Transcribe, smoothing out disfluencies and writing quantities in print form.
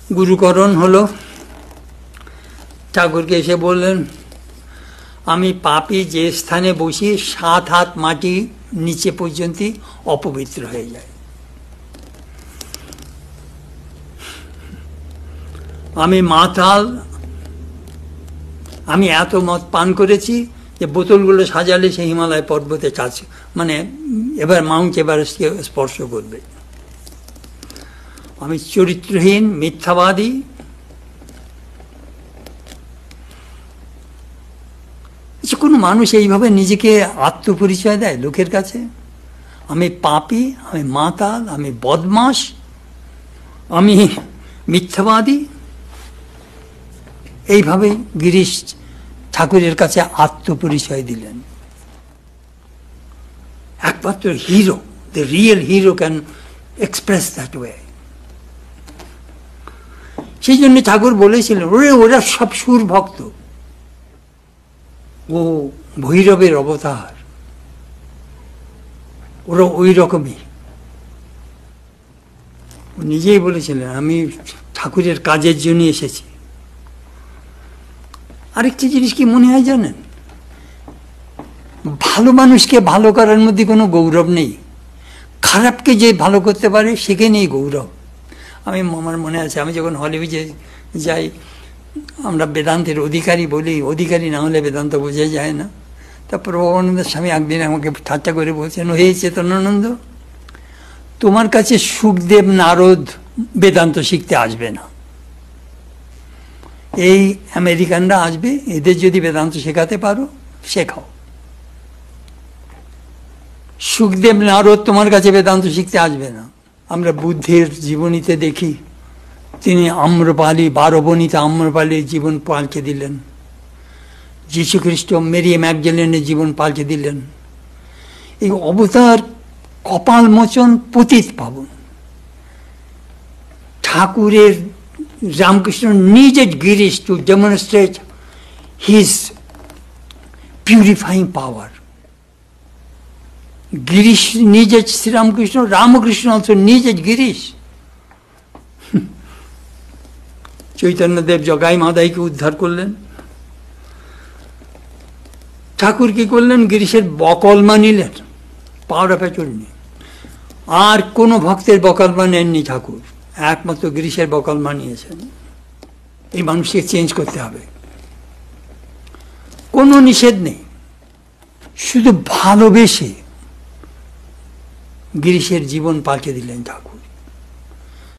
গুরুকরণ হলো। ঠাকুরকে এসে বললেন, আমি পাপী যে স্থানে বসি 7 হাত মাটি নিচে পর্যন্ত অপবিত্র হয়ে যায়। আমি মাতাল, আমি এত মদ পান করেছি যে বোতলগুলো সাজালে সে হিমালয় পর্বতে কাছে, মানে এবার মাউন্ট এভারেস্টকে স্পর্শ করবে। আমি চরিত্রহীন, মিথ্যাবাদী, কোনো মানুষ এইভাবে নিজেকে আত্মপরিচয় দেয় লোকের কাছে? আমি পাপী, আমি মাতাল, আমি বদমাশ, আমি মিথ্যাবাদী। এইভাবে গিরিশ ঠাকুরের কাছে আত্মপরিচয় দিলেন। একমাত্র hero, the real hero can express that way. সেই জন্য ঠাকুর বলেছিলেন, ওরা সব সুর ভক্ত, ও ভৈরবের অবতার, ওরা ওই রকমই। নিজেই বলেছিলেন, আমি ঠাকুরের কাজের জন্য এসেছি। আরেকটি জিনিস কি মনে হয় জানেন, ভালো মানুষকে ভালো করার মধ্যে কোনো গৌরব নেই, খারাপকে যে ভালো করতে পারে সেখানেই গৌরব। আমার মনে আছে, আমি যখন হলিউডে যাই, আমরা বেদান্তের অধিকারী বলি, অধিকারী না হলে বেদান্ত বোঝা যায় না। তারপর প্রভুবানন্দ স্বামী একদিন আমাকে ঠাট্টা করে বলছেন, হে চেতনানন্দ, তোমার কাছে সুখদেব নারদ বেদান্ত শিখতে আসবে না, এই আমেরিকানরা আসবে, এদের যদি বেদান্ত শেখাতে পারো শেখাও। সুখদেব নারদ তোমার কাছে বেদান্ত শিখতে আসবে না। আমরা বুদ্ধের জীবনীতে দেখি, তিনি আম্রপালি, 12 বনিতা আম্রপালির জীবন পাল্টে দিলেন। যীশু খ্রিস্ট মেরি ম্যাগডালেনের জীবন পাল্টে দিলেন। এই অবতার কপাল মোচন, পতিত পাবন। ঠাকুরের Ramakrishna needed Girish to demonstrate his purifying power. Girish needed Sri Ramakrishna, Ramakrishna also needed Girish. Chaitanyadev Jagai মাদাইকে উদ্ধার করলেন। ঠাকুর কি করলেন? গিরিশের বকলমা নিলেন, পাওয়ার অফ অ্যাটর্নি। আর কোন ভক্তের বকলমা নেননি ঠাকুর, একমাত্র গিরিশের বকলমা নিয়েছেন। এই মানুষকে চেঞ্জ করতে হবে, কোনো নিষেধ নেই, শুধু ভালোবেসে গিরিশের জীবন পাল্টে দিলেন ঠাকুর।